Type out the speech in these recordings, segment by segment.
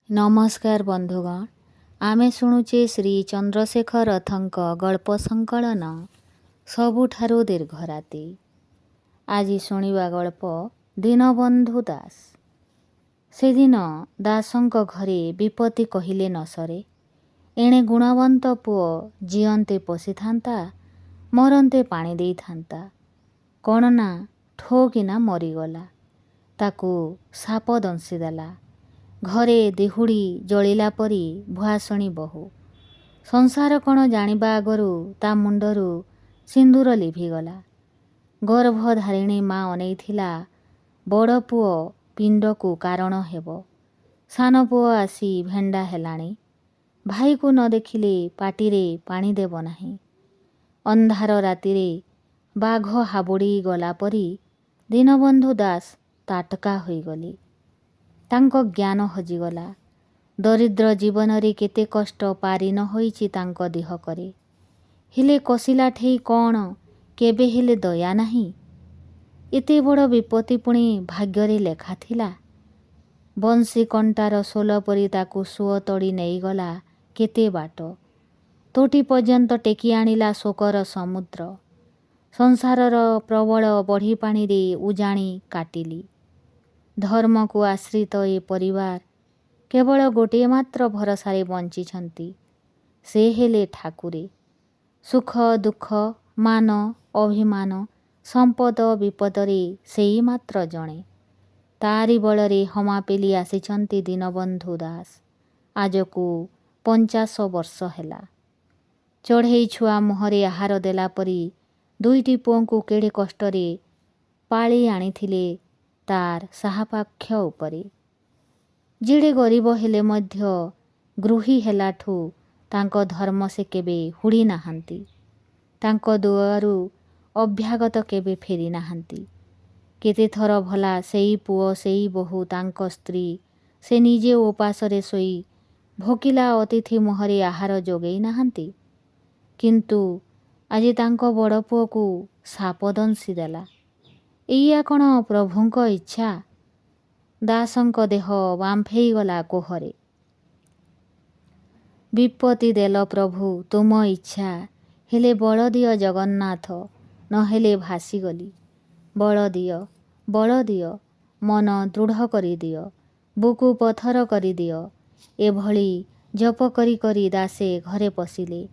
ନମସ୍କାର ବନ୍ଧୁଗଣ, ଆମେ ଶୁଣୁଛେ ଶ୍ରୀ ଚନ୍ଦ୍ରଶେଖର ରଥଙ୍କ ଗଳ୍ପ ସଂକଳନ ସବୁଠାରୁ ଦୀର୍ଘ ରାତି। ଆଜି ଶୁଣିବା ଗଳ୍ପ ଦୀନବନ୍ଧୁ ଦାସ। ସେଦିନ ଦାସଙ୍କ ଘରେ ବିପତ୍ତି କହିଲେ ନ ସରେ। ଏଣେ ଗୁଣବନ୍ତ ପୁଅ ଜିଅନ୍ତେ ପଶିଥାନ୍ତା, ମରନ୍ତେ ପାଣି ଦେଇଥାନ୍ତା। କ'ଣ ନା ଠୋ କିନା ମରିଗଲା। ତାକୁ ସାପ ଦଂଶିଦେଲା। ଘରେ ଦିହୁଡ଼ି ଜଳିଲା ପରି ଭୁଆସଣୀ ବୋହୂ। ସଂସାର କ'ଣ ଜାଣିବା ଆଗରୁ ତା ମୁଣ୍ଡରୁ ସିନ୍ଦୂର ଲିଭିଗଲା। ଗର୍ଭଧାରିଣୀ ମା ଅନେଇଥିଲା ବଡ଼ ପୁଅ ପିଣ୍ଡକୁ କାରଣ ହେବ। ସାନ ପୁଅ ଆସି ଭେଣ୍ଡା ହେଲାଣି। ଭାଇକୁ ନ ଦେଖିଲେ ପାଟିରେ ପାଣି ଦେବ ନାହିଁ। ଅନ୍ଧାର ରାତିରେ ବାଘ ହାବୁଡ଼ି ଗଲା ପରି ଦୀନବନ୍ଧୁ ଦାସ ତାଟକା ହୋଇଗଲେ। ତାଙ୍କ ଜ୍ଞାନ ହଜିଗଲା। ଦରିଦ୍ର ଜୀବନରେ କେତେ କଷ୍ଟ ପାରି ନ ହୋଇଛି ତାଙ୍କ ଦିହକରେ। ହେଲେ କଷିଲା ଠେଇ କ'ଣ କେବେ ହେଲେ ଦୟା ନାହିଁ? ଏତେ ବଡ଼ ବିପତ୍ତି ପୁଣି ଭାଗ୍ୟରେ ଲେଖା ଥିଲା। ବଂଶୀ କଣ୍ଟାର ସୋଲ ପରି ତାକୁ ସୁଅ ତଡ଼ି ନେଇଗଲା କେତେ ବାଟ। ତୋଟି ପର୍ଯ୍ୟନ୍ତ ଟେକି ଆଣିଲା ଶୋକର ସମୁଦ୍ର। ସଂସାରର ପ୍ରବଳ ବଢ଼ି ପାଣିରେ ଉଜାଣି କାଟିଲି। ଧର୍ମକୁ ଆଶ୍ରିତ ଏ ପରିବାର କେବଳ ଗୋଟିଏ ମାତ୍ର ଭରସାରେ ବଞ୍ଚିଛନ୍ତି। ସେ ହେଲେ ଠାକୁରେ। ସୁଖ ଦୁଃଖ, ମାନ ଅଭିମାନ, ସମ୍ପଦ ବିପଦରେ ସେଇ ମାତ୍ର ଜଣେ। ତାରି ବଳରେ ହମାପେଲି ଆସିଛନ୍ତି ଦୀନବନ୍ଧୁ ଦାସ। ଆଜକୁ 50 ବର୍ଷ ହେଲା। ଚଢ଼େଇ ଛୁଆ ମୁହଁରେ ଆହାର ଦେଲା ପରି ଦୁଇଟି ପୁଅଙ୍କୁ କେଡ଼େ କଷ୍ଟରେ ପାଳି ଆଣିଥିଲେ ତାର ସାହାପାକ୍ଷ ଉପରେ। ଯେଡ଼େ ଗରିବ ହେଲେ ମଧ୍ୟ ଗୃହୀ ହେଲାଠୁ ତାଙ୍କ ଧର୍ମ ସେ କେବେ ହୁଡ଼ି ନାହାନ୍ତି। ତାଙ୍କ ଦୁଆରୁ ଅଭ୍ୟାଗତ କେବେ ଫେରି ନାହାନ୍ତି। କେତେଥର ଭଲା ସେଇ ପୁଅ ସେଇ ବୋହୂ ତାଙ୍କ ସ୍ତ୍ରୀ ସେ ନିଜେ ଉପାସରେ ଶୋଇ ଭୋକିଲା ଅତିଥି ମୁହଁରେ ଆହାର ଯୋଗେଇ ନାହାନ୍ତି। କିନ୍ତୁ ଆଜି ତାଙ୍କ ବଡ଼ ପୁଅକୁ ସାପ ଦଂଶି ଦେଲା। ଏଇଆ କ'ଣ ପ୍ରଭୁଙ୍କ ଇଚ୍ଛା? ଦାସଙ୍କ ଦେହ ବାମ୍ଫେଇଗଲା କୋହରେ। ବିପତ୍ତି ଦେଲ ପ୍ରଭୁ ତୁମ ଇଚ୍ଛା। ହେଲେ ବଳ ଦିଅ ଜଗନ୍ନାଥ, ନହେଲେ ଭାସିଗଲି। ବଳ ଦିଅ, ବଳ ଦିଅ, ମନ ଦୃଢ଼ କରିଦିଅ, ବୁକୁ ପଥର କରିଦିଅ। ଏଭଳି ଜପ କରି କରି ଦାସେ ଘରେ ପଶିଲେ।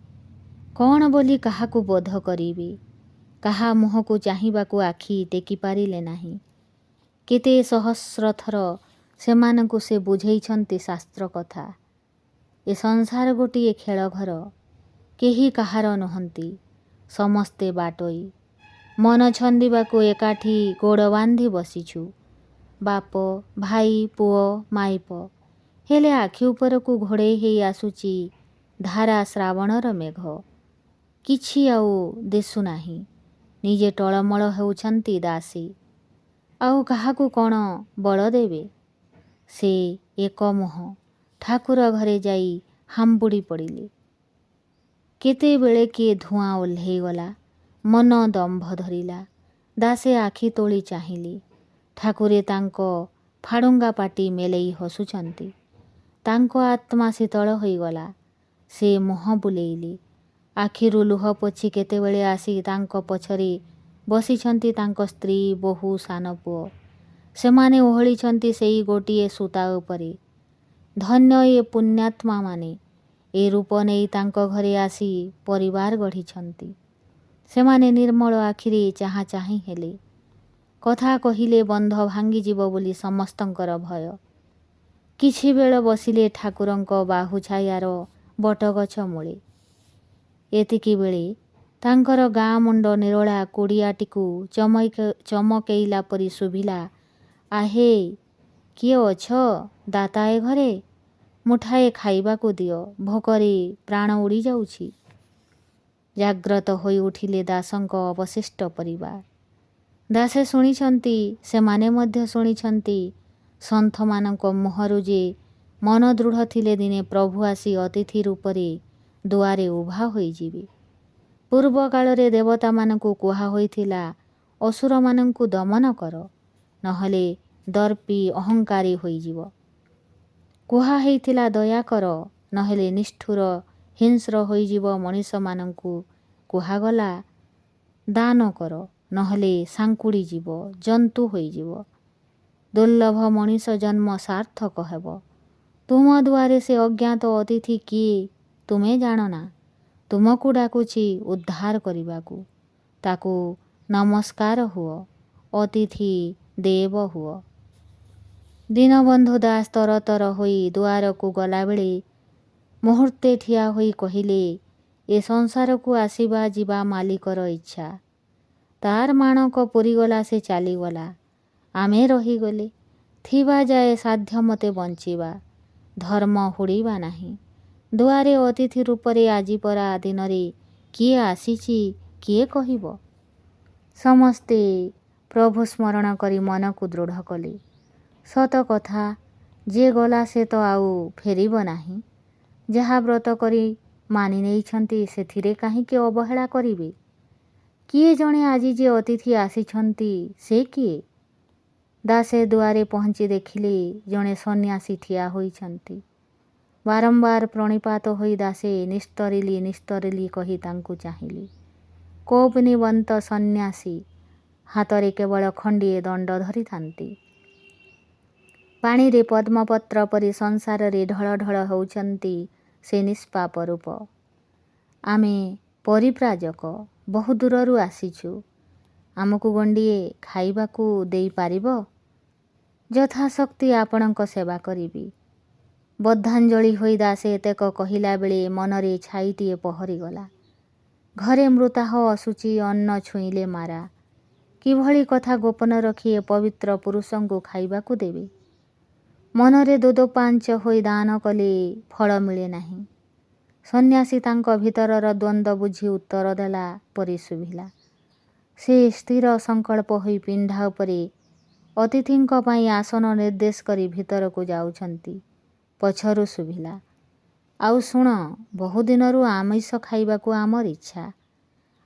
କ'ଣ ବୋଲି କାହାକୁ ବୋଧ କରିବେ? କାହା ମୁହଁକୁ ଚାହିଁବାକୁ ଆଖି ଟେକି ପାରିଲେ ନାହିଁ। କେତେ ସହସ୍ରଥର ସେମାନଙ୍କୁ ସେ ବୁଝେଇଛନ୍ତି ଶାସ୍ତ୍ର କଥା। ଏ ସଂସାର ଗୋଟିଏ ଖେଳଘର। କେହି କାହାର ନୁହନ୍ତି। ସମସ୍ତେ ବାଟୋଇ। ମନ ଛନ୍ଦିବାକୁ ଏକାଠି ଗୋଡ଼ ବାନ୍ଧି ବସିଛୁ। ବାପ, ଭାଇ, ପୁଅ, ମାଇପ। ହେଲେ ଆଖି ଉପରକୁ ଘୋଡ଼େଇ ହେଇ ଆସୁଛି ଧାରା ଶ୍ରାବଣର ମେଘ। କିଛି ଆଉ ଦିଶୁନାହିଁ। ନିଜେ ଟଳମଳ ହେଉଛନ୍ତି ଦାସୀ। ଆଉ କାହାକୁ କ'ଣ ବଳ ଦେବେ? ସେ ଏକମୁହଁ ଠାକୁର ଘରେ ଯାଇ ହାମ୍ବୁଡ଼ି ପଡ଼ିଲେ। କେତେବେଳେ କିଏ ଧୂଆଁ ଓହ୍ଲେଇଗଲା। ମନ ଦମ୍ଭ ଧରିଲା। ଦାସେ ଆଖି ତୋଳି ଚାହିଁଲେ। ଠାକୁରେ ତାଙ୍କ ଫାଡ଼ୁଙ୍ଗା ପାଟି ମେଲେଇ ହସୁଛନ୍ତି। ତାଙ୍କ ଆତ୍ମା ଶୀତଳ ହୋଇଗଲା। ସେ ମୁହଁ ବୁଲେଇଲେ। ଆଖିରୁ ଲୁହ ପୋଛି କେତେବେଳେ ଆସି ତାଙ୍କ ପଛରେ ବସିଛନ୍ତି ତାଙ୍କ ସ୍ତ୍ରୀ, ବୋହୂ, ସାନ ପୁଅ। ସେମାନେ ଓହଳିଛନ୍ତି ସେଇ ଗୋଟିଏ ସୂତା ଉପରେ। ଧନ୍ୟ ଏ ପୁଣ୍ୟାତ୍ମାମାନେ। ଏ ରୂପ ନେଇ ତାଙ୍କ ଘରେ ଆସି ପରିବାର ଗଢ଼ିଛନ୍ତି। ସେମାନେ ନିର୍ମଳ ଆଖିରେ ଚାହାଁ ଚାହିଁ ହେଲେ। କଥା କହିଲେ ବନ୍ଧ ଭାଙ୍ଗିଯିବ ବୋଲି ସମସ୍ତଙ୍କର ଭୟ। କିଛି ବେଳ ବସିଲେ ଠାକୁରଙ୍କ ବାହୁ ଛାୟାର ବଟଗଛ ମୂଳେ। ଏତିକିବେଳେ ତାଙ୍କର ଗାଁ ମୁଣ୍ଡ ନିରୋଳା କୁଡ଼ିଆଟିକୁ ଚମକେଇଲା ପରି ଶୁଭିଲା, ଆହେ, କିଏ ଅଛ ଦାତା ଏ ଘରେ? ମୁଠାଏ ଖାଇବାକୁ ଦିଅ, ଭୋକରେ ପ୍ରାଣ ଉଡ଼ିଯାଉଛି। ଜାଗ୍ରତ ହୋଇ ଉଠିଲେ ଦାସଙ୍କ ଅବଶିଷ୍ଟ ପରିବାର। ଦାସେ ଶୁଣିଛନ୍ତି, ସେମାନେ ମଧ୍ୟ ଶୁଣିଛନ୍ତି ସନ୍ଥମାନଙ୍କ ମୁହଁରୁ ଯେ ମନ ଦୃଢ଼ ଥିଲେ ଦିନେ ପ୍ରଭୁ ଆସି ଅତିଥି ରୂପରେ ଦୁଆରେ ଉଭା ହୋଇଯିବେ। ପୂର୍ବ କାଳରେ ଦେବତାମାନଙ୍କୁ କୁହା ହୋଇଥିଲା, ଅସୁରମାନଙ୍କୁ ଦମନ କର, ନହେଲେ ଦର୍ପି ଅହଙ୍କାରୀ ହୋଇଯିବ। କୁହା ହେଇଥିଲା ଦୟା କର, ନହେଲେ ନିଷ୍ଠୁର ହିଂସ୍ର ହୋଇଯିବ। ମଣିଷମାନଙ୍କୁ କୁହାଗଲା ଦାନ କର, ନହେଲେ ସାଙ୍କୁଡ଼ି ଯିବ, ଜନ୍ତୁ ହୋଇଯିବ। ଦୁର୍ଲଭ ମଣିଷ ଜନ୍ମ ସାର୍ଥକ ହେବ। ତୁମ ଦୁଆରେ ସେ ଅଜ୍ଞାତ ଅତିଥି କିଏ ତୁମେ ଜାଣନା। ତୁମକୁ ଡାକୁଛି ଉଦ୍ଧାର କରିବାକୁ। ତାକୁ ନମସ୍କାର ହୁଅ, ଅତିଥି ଦେବ ହୁଅ। ଦୀନବନ୍ଧୁ ଦାସ ତରତର ହୋଇ ଦୁଆରକୁ ଗଲାବେଳେ ମୁହୂର୍ତ୍ତେ ଠିଆ ହୋଇ କହିଲେ, ଏ ସଂସାରକୁ ଆସିବା ଯିବା ମାଲିକର ଇଚ୍ଛା। ତାର ମାଣକ ପୁରିଗଲା, ସେ ଚାଲିଗଲା। ଆମେ ରହିଗଲେ। ଥିବା ଯାଏ ସାଧ୍ୟ ମତେ ବଞ୍ଚିବା, ଧର୍ମ ହୁଡ଼ିବା ନାହିଁ। ଦୁଆରେ ଅତିଥି ରୂପରେ ଆଜି ପରା ଦିନରେ କିଏ ଆସିଛି କିଏ କହିବ? ସମସ୍ତେ ପ୍ରଭୁ ସ୍ମରଣ କରି ମନକୁ ଦୃଢ଼ କଲେ। ସତ କଥା, ଯିଏ ଗଲା ସେ ତ ଆଉ ଫେରିବ ନାହିଁ। ଯାହା ବ୍ରତ କରି ମାନି ନେଇଛନ୍ତି ସେଥିରେ କାହିଁକି ଅବହେଳା କରିବେ? କିଏ ଜଣେ ଆଜି ଯେ ଅତିଥି ଆସିଛନ୍ତି ସେ କିଏ? ଦାସେ ଦୁଆରେ ପହଞ୍ଚି ଦେଖିଲେ ଜଣେ ସନ୍ନ୍ୟାସୀ ଠିଆ ହୋଇଛନ୍ତି। ବାରମ୍ବାର ପ୍ରଣିପାତ ହୋଇ ଦାସେ ନିସ୍ତରିଲି ନିସ୍ତରିଲି କହି ତାଙ୍କୁ ଚାହିଁଲେ। କୌପୀନବନ୍ତ ସନ୍ନ୍ୟାସୀ, ହାତରେ କେବଳ ଖଣ୍ଡିଏ ଦଣ୍ଡ ଧରିଥାନ୍ତି। ପାଣିରେ ପଦ୍ମପତ୍ର ପରି ସଂସାରରେ ଢଳ ଢଳ ହେଉଛନ୍ତି ସେ ନିଷ୍ପାପ ରୂପ। ଆମେ ପରିବ୍ରାଜକ, ବହୁ ଦୂରରୁ ଆସିଛୁ। ଆମକୁ ଗଣ୍ଡିଏ ଖାଇବାକୁ ଦେଇପାରିବ? ଯଥାଶକ୍ତି ଆପଣଙ୍କ ସେବା କରିବି। ବଦ୍ଧାଞ୍ଜଳି ହୋଇ ଦାସେ ଏତକ କହିଲା ବେଳେ ମନରେ ଛାଇଟିଏ ପହରିଗଲା। ଘରେ ମୃତାହ ଅଶୁଚି, ଅନ୍ନ ଛୁଇଁଲେ ମାରା। କିଭଳି କଥା ଗୋପନ ରଖି ଏ ପବିତ୍ର ପୁରୁଷଙ୍କୁ ଖାଇବାକୁ ଦେବେ? ମନରେ ଦୋଦୋପାଞ୍ଚ ହୋଇ ଦାନ କଲେ ଫଳ ମିଳେ ନାହିଁ। ସନ୍ନ୍ୟାସୀ ତାଙ୍କ ଭିତରର ଦ୍ୱନ୍ଦ୍ୱ ବୁଝି ଉତ୍ତର ଦେଲା ପରି ଶୁଭିଲା। ସେ ସ୍ଥିର ସଂକଳ୍ପ ହୋଇ ପିଣ୍ଡା ଉପରେ ଅତିଥିଙ୍କ ପାଇଁ ଆସନ ନିର୍ଦ୍ଦେଶ କରି ଭିତରକୁ ଯାଉଛନ୍ତି। ପଛରୁ ଶୁଭିଲା, ଆଉ ଶୁଣ, ବହୁଦିନରୁ ଆମିଷ ଖାଇବାକୁ ଆମର ଇଚ୍ଛା।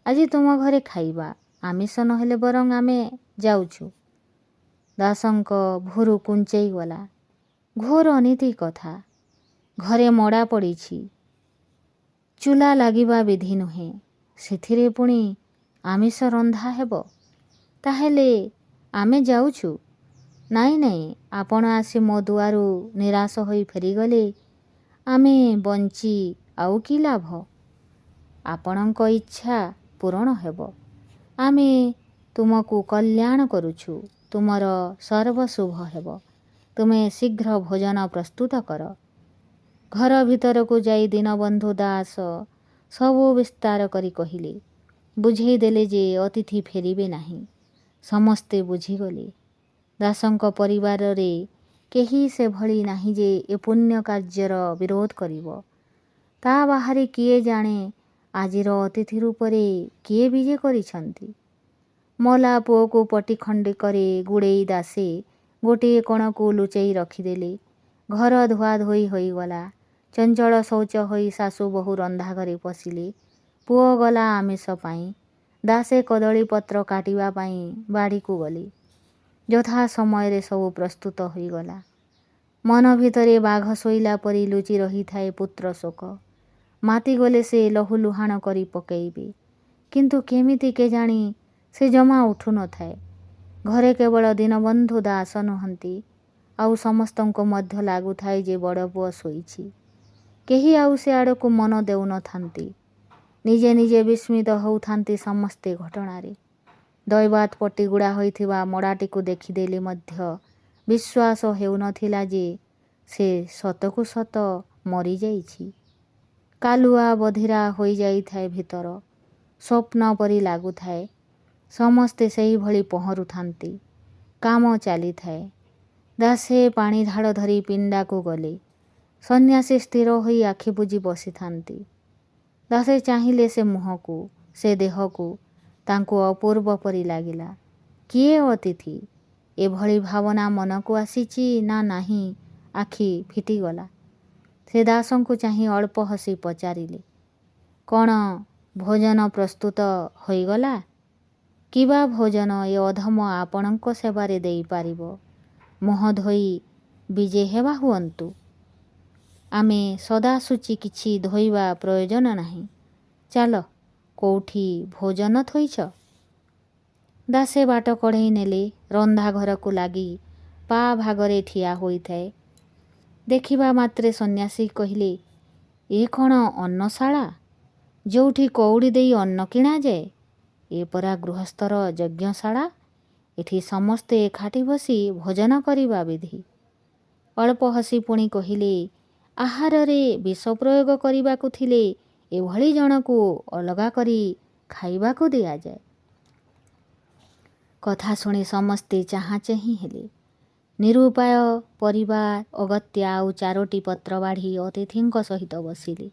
ଆଜି ତୁମ ଘରେ ଖାଇବା। ଆମିଷ ନହେଲେ ବରଂ ଆମେ ଯାଉଛୁ। ଦାସଙ୍କ ଭୁରୁ କୁଞ୍ଚେଇ ଗଲା। ଘୋର ଅନୀତି କଥା। ଘରେ ମଡ଼ା ପଡ଼ିଛି, ଚୁଲା ଲାଗିବା ବିଧି ନୁହେଁ, ସେଥିରେ ପୁଣି ଆମିଷ ରନ୍ଧା ହେବ। ତାହେଲେ ଆମେ ଯାଉଛୁ। ନାଇଁ ନାଇଁ, ଆପଣ ଆସି ମୋ ଦୁଆରୁ ନିରାଶ ହୋଇ ଫେରିଗଲେ ଆମେ ବଞ୍ଚି ଆଉ କି ଲାଭ? ଆପଣଙ୍କ ଇଚ୍ଛା ପୂରଣ ହେବ। ଆମେ ତୁମକୁ କଲ୍ୟାଣ କରୁଛୁ। ତୁମର ସର୍ବଶୁଭ ହେବ। ତୁମେ ଶୀଘ୍ର ଭୋଜନ ପ୍ରସ୍ତୁତ କର। ଘର ଭିତରକୁ ଯାଇ ଦୀନବନ୍ଧୁ ଦାସ ସବୁ ବିସ୍ତାର କରି କହିଲେ। ବୁଝେଇ ଦେଲେ ଯେ ଅତିଥି ଫେରିବେ ନାହିଁ। ସମସ୍ତେ ବୁଝିଗଲେ। ଦାସଙ୍କ ପରିବାରରେ କେହି ସେଭଳି ନାହିଁ ଯେ ଏ ପୁଣ୍ୟ କାର୍ଯ୍ୟର ବିରୋଧ କରିବ। ତା ବାହାରେ କିଏ ଜାଣେ ଆଜିର ଅତିଥି ରୂପରେ କିଏ ବିଜେ କରିଛନ୍ତି? ମଲା ପୁଅକୁ ପଟି ଖଣ୍ଡିକରେ ଗୁଡ଼େଇ ଦାସେ ଗୋଟିଏ କୋଣକୁ ଲୁଚେଇ ରଖିଦେଲେ। ଘର ଧୁଆଧୋଇ ହୋଇଗଲା। ଚଞ୍ଚଳ ଶୌଚ ହୋଇ ଶାଶୁ ବୋହୂ ରନ୍ଧାଘରେ ପଶିଲେ। ପୁଅ ଗଲା ଆମିଷ ପାଇଁ। ଦାସେ କଦଳୀପତ୍ର କାଟିବା ପାଇଁ ବାଡ଼ିକୁ ଗଲେ। ଯଥା ସମୟରେ ସବୁ ପ୍ରସ୍ତୁତ ହୋଇଗଲା। ମନ ଭିତରେ ବାଘ ଶୋଇଲା ପରି ଲୁଚି ରହିଥାଏ ପୁତ୍ର ଶୋକ। ମାତିଗଲେ ସେ ଲହୁଲୁହାଣ କରି ପକେଇବେ। କିନ୍ତୁ କେମିତି କେଜାଣି ସେ ଜମା ଉଠୁ ନଥାଏ। ଘରେ କେବଳ ଦୀନବନ୍ଧୁ ଦାସ ନୁହନ୍ତି, ଆଉ ସମସ୍ତଙ୍କୁ ମଧ୍ୟ ଲାଗୁଥାଏ ଯେ ବଡ଼ ପୁଅ ଶୋଇଛି। କେହି ଆଉ ସେ ଆଡ଼କୁ ମନ ଦେଉନଥାନ୍ତି। ନିଜେ ନିଜେ ବିସ୍ମିତ ହେଉଥାନ୍ତି ସମସ୍ତେ ଘଟଣାରେ। ଦୈବାତ ପଟି ଗୁଡ଼ା ହୋଇଥିବା ମଡ଼ାଟିକୁ ଦେଖିଦେଲେ ମଧ୍ୟ ବିଶ୍ୱାସ ହେଉନଥିଲା ଯେ ସେ ସତକୁ ସତ ମରିଯାଇଛି। କାଲୁଆ ବଧିରା ହୋଇଯାଇଥାଏ ଭିତର। ସ୍ୱପ୍ନ ପରି ଲାଗୁଥାଏ। ସମସ୍ତେ ସେହିଭଳି ପହଁରୁଥାନ୍ତି। କାମ ଚାଲିଥାଏ। ଦାସେ ପାଣି ଢାଳ ଧରି ପିଣ୍ଡାକୁ ଗଲେ। ସନ୍ନ୍ୟାସୀ ସ୍ଥିର ହୋଇ ଆଖି ବୁଜି ବସିଥାନ୍ତି। ଦାସେ ଚାହିଁଲେ ସେ ମୁହଁକୁ, ସେ ଦେହକୁ। ତାଙ୍କୁ ଅପୂର୍ବ ପରି ଲାଗିଲା। କିଏ ଅତିଥି? ଏଭଳି ଭାବନା ମନକୁ ଆସିଛି ନା ନାହିଁ ଆଖି ଫିଟିଗଲା। ସେ ଦାସଙ୍କୁ ଚାହିଁ ଅଳ୍ପ ହସି ପଚାରିଲେ, କ'ଣ ଭୋଜନ ପ୍ରସ୍ତୁତ ହୋଇଗଲା? କିବା ଭୋଜନ ଏ ଅଧମ ଆପଣଙ୍କ ସେବାରେ ଦେଇପାରିବ? ମୁହଁ ଧୋଇ ବିଜେ ହେବା ହୁଅନ୍ତୁ। ଆମେ ସଦାସୁଚି କିଛି ଧୋଇବା ପ୍ରୟୋଜନ ନାହିଁ। ଚାଲ, କେଉଁଠି ଭୋଜନ ଥୋଇଛ? ଦାସେ ବାଟ କଢ଼େଇ ନେଲେ। ରନ୍ଧା ଘରକୁ ଲାଗି ପା ଭାଗରେ ଠିଆ ହୋଇଥାଏ। ଦେଖିବା ମାତ୍ରେ ସନ୍ନ୍ୟାସୀ କହିଲେ, ଏ କ'ଣ ଅନ୍ନଶାଳା, ଯେଉଁଠି କଉଡ଼ି ଦେଇ ଅନ୍ନ କିଣାଯାଏ? ଏ ପରା ଗୃହସ୍ଥର ଯଜ୍ଞଶାଳା। ଏଠି ସମସ୍ତେ ଏକାଠି ବସି ଭୋଜନ କରିବା ବିଧି। ଅଳ୍ପ ହସି ପୁଣି କହିଲେ, ଆହାରରେ ବିଷ ପ୍ରୟୋଗ କରିବାକୁ ଥିଲେ ଏଭଳି ଜଣକୁ ଅଲଗା କରି ଖାଇବାକୁ ଦିଆଯାଏ। କଥା ଶୁଣି ସମସ୍ତେ ଚାହାଁଚେହିଁ ହେଲେ। ନିରୁପାୟ ପରିବାର ଅଗତ୍ୟା ଆଉ 4ଟି ପତ୍ର ବାଢ଼ି ଅତିଥିଙ୍କ ସହିତ ବସିଲେ।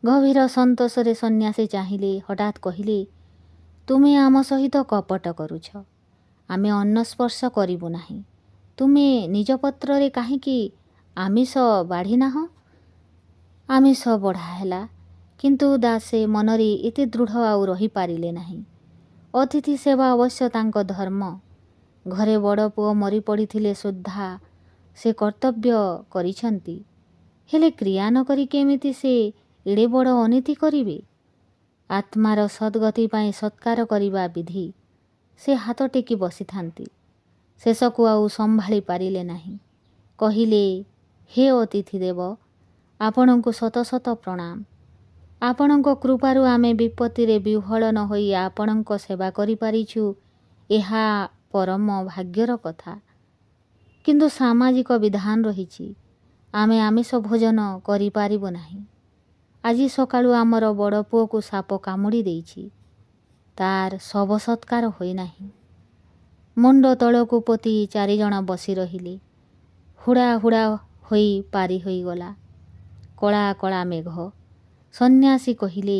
ଗଭୀର ସନ୍ତୋଷରେ ସନ୍ନ୍ୟାସୀ ଚାହିଁଲେ। ହଠାତ୍ କହିଲେ, ତୁମେ ଆମ ସହିତ କପଟ କରୁଛ। ଆମେ ଅନ୍ନ ସ୍ପର୍ଶ କରିବୁ ନାହିଁ। ତୁମେ ନିଜ ପତ୍ରରେ କାହିଁକି ଆମିଷ ବାଢ଼ି ନାହଁ? ଆମିଷ ବଢ଼ା ହେଲା, କିନ୍ତୁ ଦାସେ ମନରେ ଏତେ ଦୃଢ଼ ଆଉ ରହିପାରିଲେ ନାହିଁ। ଅତିଥି ସେବା ଅବଶ୍ୟ ତାଙ୍କ ଧର୍ମ। ଘରେ ବଡ଼ ପୁଅ ମରି ପଡ଼ିଥିଲେ ସୁଦ୍ଧା ସେ କର୍ତ୍ତବ୍ୟ କରିଛନ୍ତି। ହେଲେ କ୍ରିୟା ନ କରି କେମିତି ସେ ଏଡ଼େ ବଡ଼ ଅନୀତି କରିବେ? ଆତ୍ମାର ସଦ୍ଗତି ପାଇଁ ସତ୍କାର କରିବା ବିଧି। ସେ ହାତ ଟେକି ବସିଥାନ୍ତି। ଶେଷକୁ ଆଉ ସମ୍ଭାଳି ପାରିଲେ ନାହିଁ। କହିଲେ, ହେ ଅତିଥି ଦେବ, ଆପଣଙ୍କୁ ଶତ ଶତ ପ୍ରଣାମ। ଆପଣଙ୍କ କୃପାରୁ ଆମେ ବିପତ୍ତିରେ ବିହ୍ୱଳ ନ ହୋଇ ଆପଣଙ୍କ ସେବା କରିପାରିଛୁ, ଏହା ପରମ ଭାଗ୍ୟର କଥା। କିନ୍ତୁ ସାମାଜିକ ବିଧାନ ରହିଛି, ଆମେ ଆମିଷ ଭୋଜନ କରିପାରିବୁ ନାହିଁ। ଆଜି ସକାଳୁ ଆମର ବଡ଼ ପୁଅକୁ ସାପ କାମୁଡ଼ି ଦେଇଛି। ତାର ଶବ ସତ୍କାର ହୋଇନାହିଁ। ମୁଣ୍ଡ ତଳକୁ ପୋତି 4 ଜଣ ବସି ରହିଲେ। ହୁଡ଼ା ହୁଡ଼ା ହୋଇ ପାରି ହୋଇଗଲା କଳା କଳା ମେଘ। ସନ୍ନ୍ୟାସୀ କହିଲେ,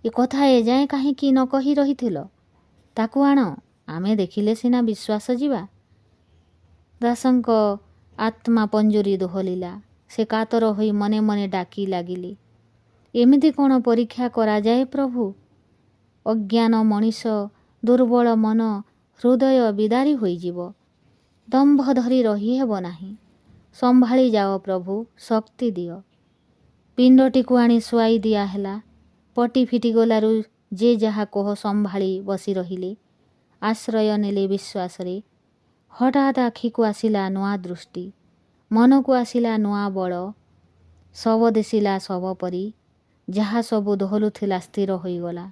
ଏ କଥା ଏଯାଏଁ କାହିଁକି ନ କହି ରହିଥିଲ? ତାକୁ ଆଣ, ଆମେ ଦେଖିଲେ ସିନା ବିଶ୍ୱାସ ଯିବା। ଦାସଙ୍କ ଆତ୍ମା ପଞ୍ଜୁରୀ ଦୋହଲିଲା। ସେ କାତର ହୋଇ ମନେ ମନେ ଡାକି ଲାଗିଲେ, ଏମିତି କ'ଣ ପରୀକ୍ଷା କରାଯାଏ ପ୍ରଭୁ? ଅଜ୍ଞାନ ମଣିଷ, ଦୁର୍ବଳ ମନ, ହୃଦୟ ବିଦାରୀ ହୋଇଯିବ। ଦମ୍ଭ ଧରି ରହିହେବ ନାହିଁ। ସମ୍ଭାଳି ଯାଅ ପ୍ରଭୁ, ଶକ୍ତି ଦିଅ। ପିଣ୍ଡଟିକୁ ଆଣି ଶୁଆଇ ଦିଆହେଲା। ପଟି ଫିଟିଗଲାରୁ ଯେ ଯାହା କୋହ ସମ୍ଭାଳି ବସି ରହିଲେ। ଆଶ୍ରୟ ନେଲେ ବିଶ୍ୱାସରେ। ହଠାତ୍ ଆଖିକୁ ଆସିଲା ନୂଆ ଦୃଷ୍ଟି, ମନକୁ ଆସିଲା ନୂଆ ବଳ। ଶବ ଦିଶିଲା ଶବ ପରି। ଯାହା ସବୁ ଦୋହଲୁଥିଲା ସ୍ଥିର ହୋଇଗଲା।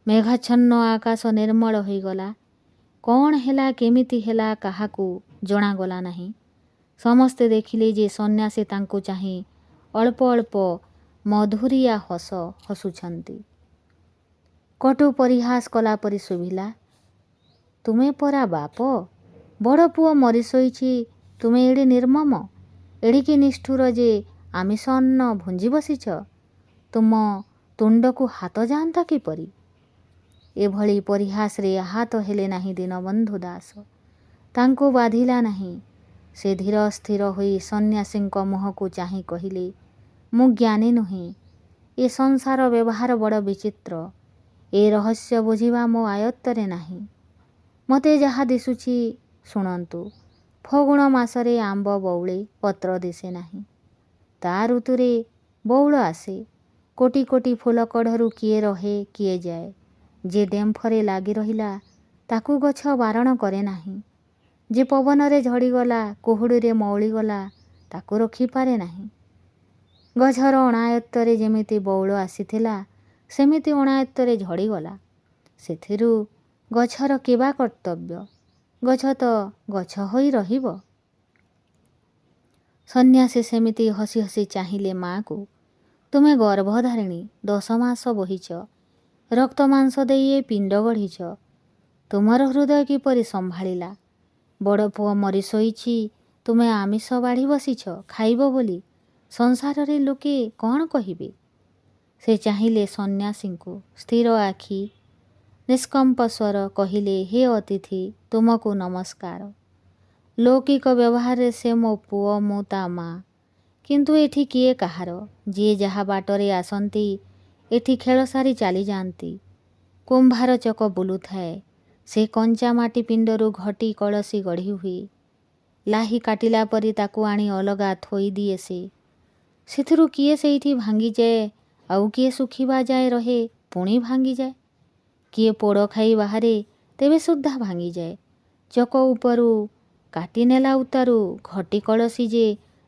ମେଘାଚ୍ଛନ୍ନ ଆକାଶ ନିର୍ମଳ ହୋଇଗଲା। କ'ଣ ହେଲା, କେମିତି ହେଲା, କାହାକୁ ଜଣାଗଲା ନାହିଁ। ସମସ୍ତେ ଦେଖିଲେ ଯେ ସନ୍ନ୍ୟାସୀ ତାଙ୍କୁ ଚାହିଁ ଅଳ୍ପ ଅଳ୍ପ ମଧୁରିଆ ହସ ହସୁଛନ୍ତି। କଟୁ ପରିହାସ କଲା ପରି ଶୁଭିଲା, ତୁମେ ପରା ବାପ, ବଡ଼ ପୁଅ ମରି ଶୋଇଛି, ତୁମେ ଏଡ଼େ ନିର୍ମମ, ଏଡ଼ିକି ନିଷ୍ଠୁର ଯେ ଆମିଷ ଅନ୍ନ ଭୁଞ୍ଜି ବସିଛ। ତୁମ ତୁଣ୍ଡକୁ ହାତ ଯାଆନ୍ତା କିପରି? ଏଭଳି ପରିହାସରେ ଆହତ ହେଲେ ନାହିଁ ଦୀନବନ୍ଧୁ ଦାସ। ତାଙ୍କୁ ବାଧିଲା ନାହିଁ। ସେ ଧୀର ସ୍ଥିର ହୋଇ ସନ୍ନ୍ୟାସୀଙ୍କ ମୁହଁକୁ ଚାହିଁ କହିଲେ, ମୁଁ ଜ୍ଞାନୀ ନୁହେଁ। ଏ ସଂସାର ବ୍ୟବହାର ବଡ଼ ବିଚିତ୍ର। ଏ ରହସ୍ୟ ବୁଝିବା ମୋ ଆୟତ୍ତରେ ନାହିଁ। ମୋତେ ଯାହା ଦିଶୁଛି ଶୁଣନ୍ତୁ। ଫଗୁଣ ମାସରେ ଆମ୍ବ ବଉଳେ, ପତ୍ର ଦିଶେ ନାହିଁ। ତା ଋତୁରେ ବଉଳ ଆସେ। କୋଟି କୋଟି ଫୁଲ କଢ଼ରୁ କିଏ ରହେ, କିଏ ଯାଏ। ଯେ ଡେମ୍ଫରେ ଲାଗି ରହିଲା, ତାକୁ ଗଛ ବାରଣ କରେ ନାହିଁ। ଯେ ପବନରେ ଝଡ଼ିଗଲା, କୁହୁଡ଼ିରେ ମଉଳିଗଲା, ତାକୁ ରଖିପାରେ ନାହିଁ। ଗଛର ଅଣାୟତ୍ତରେ ଯେମିତି ବଉଳ ଆସିଥିଲା, ସେମିତି ଅଣାୟତ୍ତରେ ଝଡ଼ିଗଲା। ସେଥିରୁ ଗଛର କିବା କର୍ତ୍ତବ୍ୟ? ଗଛ ତ ଗଛ ହୋଇ ରହିବ। ସନ୍ନ୍ୟାସୀ ସେମିତି ହସି ହସି ଚାହିଁଲେ ମା'କୁ। ତୁମେ ଗର୍ଭଧାରିଣୀ, 10 ମାସ ବୋହିଛ, ରକ୍ତ ମାଂସ ଦେଇ ଏ ପିଣ୍ଡ ଗଢ଼ିଛ। ତୁମର ହୃଦୟ କିପରି ସମ୍ଭାଳିଲା? ବଡ଼ ପୁଅ ମରି ଶୋଇଛି, ତୁମେ ଆମିଷ ବାଢ଼ି ବସିଛ ଖାଇବ ବୋଲି। ସଂସାରରେ ଲୋକେ କ'ଣ କହିବେ? ସେ ଚାହିଁଲେ ସନ୍ନ୍ୟାସୀଙ୍କୁ। ସ୍ଥିର ଆଖି, ନିଷ୍କମ୍ପ ସ୍ୱର କହିଲେ, ହେ ଅତିଥି, ତୁମକୁ ନମସ୍କାର। ଲୌକିକ ବ୍ୟବହାରରେ ସେ ମୋ ପୁଅ, ମୁଁ ତା ମା'। କିନ୍ତୁ ଏଠି କିଏ କାହାର? ଯିଏ ଯାହା ବାଟରେ ଆସନ୍ତି ଏଠି ଖେଳ ସାରି ଚାଲିଯାଆନ୍ତି। କୁମ୍ଭାର ଚକ ବୁଲୁଥାଏ। ସେ କଞ୍ଚା ମାଟି ପିଣ୍ଡରୁ ଘଟି କଳସୀ ଗଢ଼ି ହୁଏ। ଲାହି କାଟିଲା ପରି ତାକୁ ଆଣି ଅଲଗା ଥୋଇ ଦିଏ ସେ। ସେଥିରୁ କିଏ ସେଇଠି ଭାଙ୍ଗିଯାଏ, ଆଉ କିଏ ଶୁଖିବା ଯାଏ ରହେ ପୁଣି ଭାଙ୍ଗିଯାଏ। କିଏ ପୋଡ଼ ଖାଇ ବାହାରେ ତେବେ ସୁଦ୍ଧା ଭାଙ୍ଗିଯାଏ। ଚକ ଉପରୁ କାଟି ନେଲା ଉତ୍ତାରୁ ଘଟି କଳସି ଯେ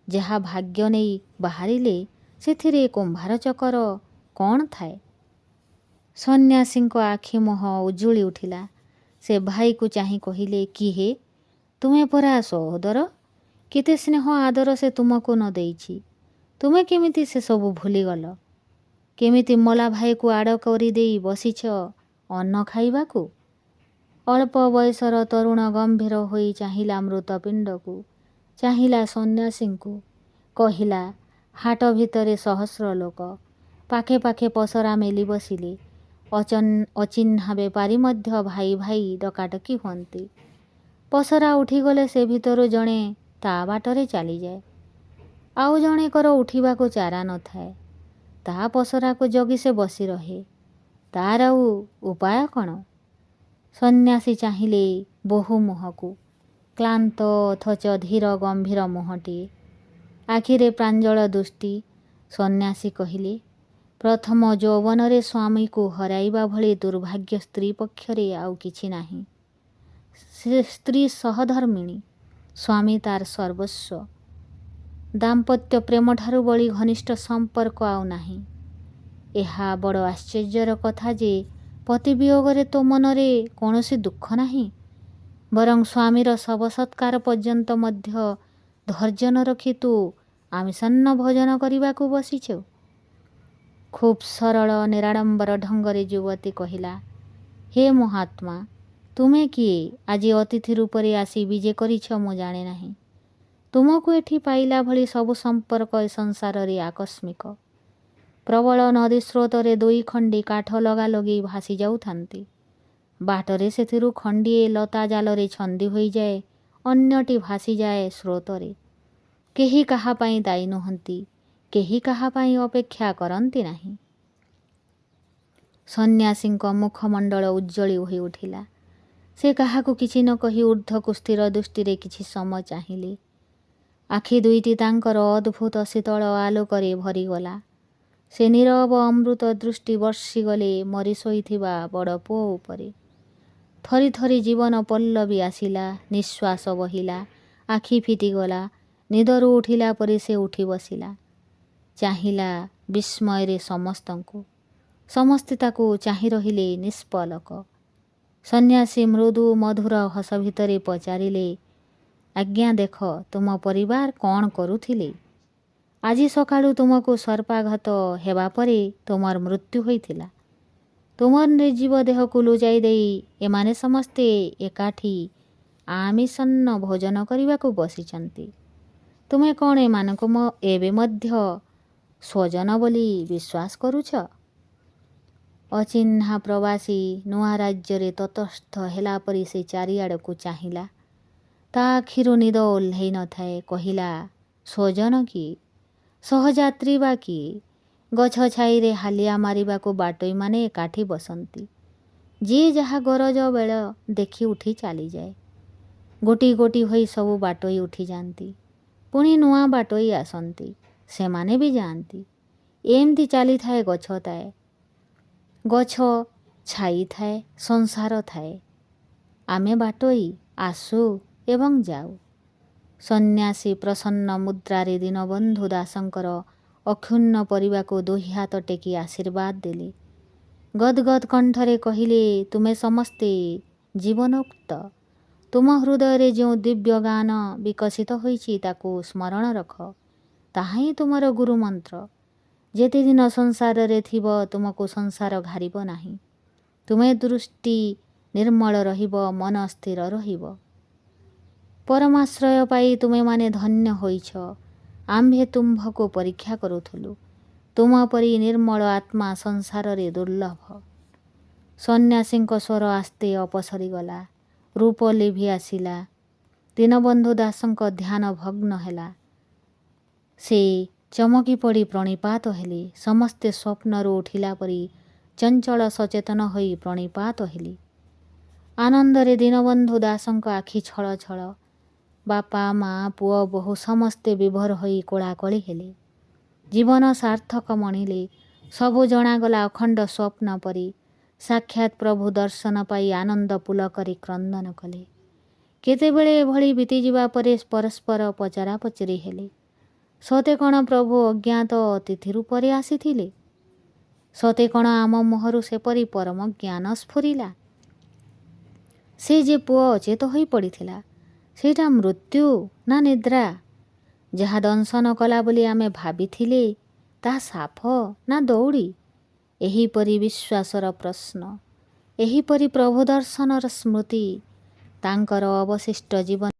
ଯାହା ଭାଗ୍ୟ ନେଇ ବାହାରିଲେ ସେଥିରେ କୁମ୍ଭାର ଚକର କ'ଣ ଥାଏ? ସନ୍ନ୍ୟାସୀଙ୍କ ଆଖି ମୁହଁ ଉଜୁଳି ଉଠିଲା। ସେ ଭାଇକୁ ଚାହିଁ କହିଲେ, କିହେ, ତୁମେ ପରା ସହୋଦର, କେତେ ସ୍ନେହ ଆଦର ସେ ତୁମକୁ ନ ଦେଇଛି। ତୁମେ କେମିତି ସେସବୁ ଭୁଲିଗଲ? କେମିତି ମଲା ଭାଇକୁ ଆଡ଼ କରିଦେଇ ବସିଛ ଅନ୍ନ ଖାଇବାକୁ? ଅଳ୍ପ ବୟସର ତରୁଣ ଗମ୍ଭୀର ହୋଇ ଚାହିଁଲା ମୃତପିଣ୍ଡକୁ, ଚାହିଁଲା ସନ୍ନ୍ୟାସୀଙ୍କୁ। କହିଲା, ହାଟ ଭିତରେ ସହସ୍ର ଲୋକ, ପାଖେ ପାଖେ ପସରା ମେଲି ବସିଲେ। ଅଚିହ୍ନା ବେପାରୀ ମଧ୍ୟ ଭାଇ ଭାଇ ଡକାଡକି ହୁଅନ୍ତି। ପସରା ଉଠିଗଲେ ସେ ଭିତରୁ ଜଣେ ତା ବାଟରେ ଚାଲିଯାଏ। ଆଉ ଜଣେକର ଉଠିବାକୁ ଚାରା ନଥାଏ। ତା ପସରାକୁ ଜଗି ସେ ବସି ରହେ। ତାର ଆଉ ଉପାୟ କ'ଣ? ସନ୍ନ୍ୟାସୀ ଚାହିଁଲେ ବୋହୂ ମୁହଁକୁ। କ୍ଳାନ୍ତ ଅଥଚ ଧୀର ଗମ୍ଭୀର ମୁହଁଟିଏ, ଆଖିରେ ପ୍ରାଞ୍ଜଳ ଦୃଷ୍ଟି। ସନ୍ନ୍ୟାସୀ କହିଲେ, ପ୍ରଥମ ଯୌବନରେ ସ୍ୱାମୀକୁ ହରାଇବା ଭଳି ଦୁର୍ଭାଗ୍ୟ ସ୍ତ୍ରୀ ପକ୍ଷରେ ଆଉ କିଛି ନାହିଁ। ସେ ସ୍ତ୍ରୀ ସହଧର୍ମିଣୀ, ସ୍ୱାମୀ ତାର ସର୍ବସ୍ୱ। ଦାମ୍ପତ୍ୟ ପ୍ରେମଠାରୁ ବଳି ଘନିଷ୍ଠ ସମ୍ପର୍କ ଆଉ ନାହିଁ। ଏହା ବଡ଼ ଆଶ୍ଚର୍ଯ୍ୟର କଥା ଯେ ପତି ବିୟୋଗରେ ତୋ ମନରେ କୌଣସି ଦୁଃଖ ନାହିଁ, ବରଂ ସ୍ୱାମୀର ଶବ ସତ୍କାର ପର୍ଯ୍ୟନ୍ତ ମଧ୍ୟ ଧୈର୍ଯ୍ୟ ନ ରଖି ତୁ ଆମିଷାନ୍ନ ଭୋଜନ କରିବାକୁ ବସିଛୁ। ଖୁବ୍ ସରଳ ନିରାଡ଼ମ୍ବର ଢଙ୍ଗରେ ଯୁବତୀ କହିଲା, ହେ ମହାତ୍ମା, ତୁମେ କିଏ? ଆଜି ଅତିଥି ରୂପରେ ଆସି ବିଜେ କରିଛ ମୁଁ ଜାଣେ ନାହିଁ। ତୁମକୁ ଏଠି ପାଇଲା ଭଳି ସବୁ ସମ୍ପର୍କ ଏ ସଂସାରରେ ଆକସ୍ମିକ। ପ୍ରବଳ ନଦୀ ସ୍ରୋତରେ ଦୁଇ ଖଣ୍ଡି କାଠ ଲଗାଲଗି ଭାସି ଯାଉଥାନ୍ତି। ବାଟରେ ସେଥିରୁ ଖଣ୍ଡିଏ ଲତା ଜାଲରେ ଛନ୍ଦି ହୋଇଯାଏ, ଅନ୍ୟଟି ଭାସିଯାଏ ସ୍ରୋତରେ। କେହି କାହା ପାଇଁ ଦାୟୀ ନୁହନ୍ତି, କେହି କାହା ପାଇଁ ଅପେକ୍ଷା କରନ୍ତି ନାହିଁ। ସନ୍ନ୍ୟାସୀଙ୍କ ମୁଖମଣ୍ଡଳ ଉଜ୍ଜ୍ୱଳି ହୋଇ ଉଠିଲା। ସେ କାହାକୁ କିଛି ନ କହି ଊର୍ଦ୍ଧ୍ୱକୁ ସ୍ଥିର ଦୃଷ୍ଟିରେ କିଛି ସମୟ ଚାହିଁଲେ। ଆଖି ଦୁଇଟି ତାଙ୍କର ଅଦ୍ଭୁତ ଶୀତଳ ଆଲୋକରେ ଭରିଗଲା। ସେ ନୀରବ ଅମୃତ ଦୃଷ୍ଟି ବର୍ଷିଗଲେ ମରି ଶୋଇଥିବା ବଡ଼ ପୁଅ ଉପରେ। ଥରି ଥରି ଜୀବନ ପଲ୍ଲବୀ ଆସିଲା, ନିଶ୍ୱାସ ବହିଲା, ଆଖି ଫିଟିଗଲା। ନିଦରୁ ଉଠିଲା ପରି ସେ ଉଠି ବସିଲା। ଚାହିଁଲା ବିସ୍ମୟରେ ସମସ୍ତଙ୍କୁ। ସମସ୍ତେ ତାକୁ ଚାହିଁ ରହିଲେ ନିଷ୍ପଲକ। ସନ୍ନ୍ୟାସୀ ମୃଦୁ ମଧୁର ହସ ଭିତରେ ପଚାରିଲେ, ଆଜ୍ଞା ଦେଖ, ତୁମ ପରିବାର କ'ଣ କରୁଥିଲେ? ଆଜି ସକାଳୁ ତୁମକୁ ସର୍ପାଘାତ ହେବା ପରେ ତୁମର ମୃତ୍ୟୁ ହୋଇଥିଲା। ତୁମର ନିର୍ଜୀବ ଦେହକୁ ଲୁଚାଇ ଦେଇ ଏମାନେ ସମସ୍ତେ ଏକାଠି ଆମିଷାନ୍ନ ଭୋଜନ କରିବାକୁ ବସିଛନ୍ତି। ତୁମେ କ'ଣ ଏମାନଙ୍କୁ ଏବେ ମଧ୍ୟ ସ୍ୱଜନ ବୋଲି ବିଶ୍ୱାସ କରୁଛ? ଅଚିହ୍ନା ପ୍ରବାସୀ ନୂଆ ରାଜ୍ୟରେ ତଟସ୍ଥ ହେଲା ପରି ସେ ଚାରିଆଡ଼କୁ ଚାହିଁଲା। ତା ଆଖିରୁ ନିଦ ଓହ୍ଲାଇ ନଥାଏ। କହିଲା, ସ୍ୱଜନ କିଏ? ସହଯାତ୍ରୀ ବା କିଏ? ଗଛ ଛାଇରେ ହାଲିଆ ମାରିବାକୁ ବାଟୋଇମାନେ ଏକାଠି ବସନ୍ତି। ଯିଏ ଯାହା ଗରଜ ବେଳ ଦେଖି ଉଠି ଚାଲିଯାଏ। ଗୋଟି ଗୋଟି ହୋଇ ସବୁ ବାଟୋଇ ଉଠିଯାଆନ୍ତି। ପୁଣି ନୂଆ ବାଟୋଇ ଆସନ୍ତି, ସେମାନେ ବି ଯାଆନ୍ତି। ଏମିତି ଚାଲିଥାଏ ଗଛଟାଏ। ଗଛ ଛାଇ ଥାଏ, ସଂସାର ଥାଏ। ଆମେ ବାଟୋଇ ଆସୁ ଏବଂ ଯାଉ। ସନ୍ନ୍ୟାସୀ ପ୍ରସନ୍ନ ମୁଦ୍ରାରେ ଦୀନବନ୍ଧୁ ଦାସଙ୍କର ଅକ୍ଷୁଣ୍ଣ ପରିବାକୁ ଦୁଇ ହାତ ଟେକି ଆଶୀର୍ବାଦ ଦେଲେ। ଗଦ୍ଗଦ୍ କଣ୍ଠରେ କହିଲେ, ତୁମେ ସମସ୍ତେ ଜୀବନୋକ୍ତ। ତୁମ ହୃଦୟରେ ଯେଉଁ ଦିବ୍ୟ ଜ୍ଞାନ ବିକଶିତ ହୋଇଛି ତାକୁ ସ୍ମରଣ ରଖ। ତାହା ହିଁ ତୁମର ଗୁରୁମନ୍ତ୍ର। ଯେତେଦିନ ସଂସାରରେ ଥିବ ତୁମକୁ ସଂସାର ଘାରିବ ନାହିଁ। ତୁମେ ଦୃଷ୍ଟି ନିର୍ମଳ ରହିବ, ମନ ସ୍ଥିର ରହିବ। ପରମାଶ୍ରୟ ପାଇ ତୁମେମାନେ ଧନ୍ୟ ହୋଇଛ। ଆମ୍ଭେ ତୁମ୍ଭକୁ ପରୀକ୍ଷା କରୁଥିଲୁ। ତୁମ ପରି ନିର୍ମଳ ଆତ୍ମା ସଂସାରରେ ଦୁର୍ଲଭ। ସନ୍ନ୍ୟାସୀଙ୍କ ସ୍ୱର ଆସ୍ତେ ଅପସରିଗଲା। ରୂପ ଲିଭି ଆସିଲା। ଦୀନବନ୍ଧୁ ଦାସଙ୍କ ଧ୍ୟାନ ଭଗ୍ନ ହେଲା। ସେ ଚମକି ପଡ଼ି ପ୍ରଣିପାତ ହେଲେ। ସମସ୍ତେ ସ୍ୱପ୍ନରୁ ଉଠିଲା ପରି ଚଞ୍ଚଳ ସଚେତନ ହୋଇ ପ୍ରଣିପାତ ହେଲେ। ଆନନ୍ଦରେ ଦୀନବନ୍ଧୁ ଦାସଙ୍କ ଆଖି ଛଳ ଛଳ। ବାପା, ମା, ପୁଅ, ବୋହୂ ସମସ୍ତେ ବିଭୋର ହୋଇ କୋଳାକଳି ହେଲେ। ଜୀବନ ସାର୍ଥକ ମଣିଲେ ସବୁ ଜଣାଗଲା ଅଖଣ୍ଡ ସ୍ୱପ୍ନ ପରି। ସାକ୍ଷାତ୍ ପ୍ରଭୁ ଦର୍ଶନ ପାଇ ଆନନ୍ଦ ପୁଲକରେ କ୍ରନ୍ଦନ କଲେ। କେତେବେଳେ ଏଭଳି ବିତିଯିବା ପରେ ପରସ୍ପର ପଚରା ପଚରି ହେଲେ। ସତେ କ'ଣ ପ୍ରଭୁ ଅଜ୍ଞାତ ଅତିଥି ରୂପରେ ଆସିଥିଲେ? ସତେ କ'ଣ ଆମ ମୁହଁରୁ ସେପରି ପରମ ଜ୍ଞାନ ସ୍ଫୁରିଲା? ସେ ଯେ ପୁଅ ଅଚେତ ହୋଇ ପଡ଼ିଥିଲା, ସେଇଟା ମୃତ୍ୟୁ ନା ନିଦ୍ରା? ଯାହା ଦଂଶନ କଲା ବୋଲି ଆମେ ଭାବିଥିଲେ, ତାହା ସାପ ନା ଦଉଡ଼ି? ଏହିପରି ବିଶ୍ୱାସର ପ୍ରଶ୍ନ, ଏହିପରି ପ୍ରଭୁ ଦର୍ଶନର ସ୍ମୃତି ତାଙ୍କର ଅବଶିଷ୍ଟ ଜୀବନ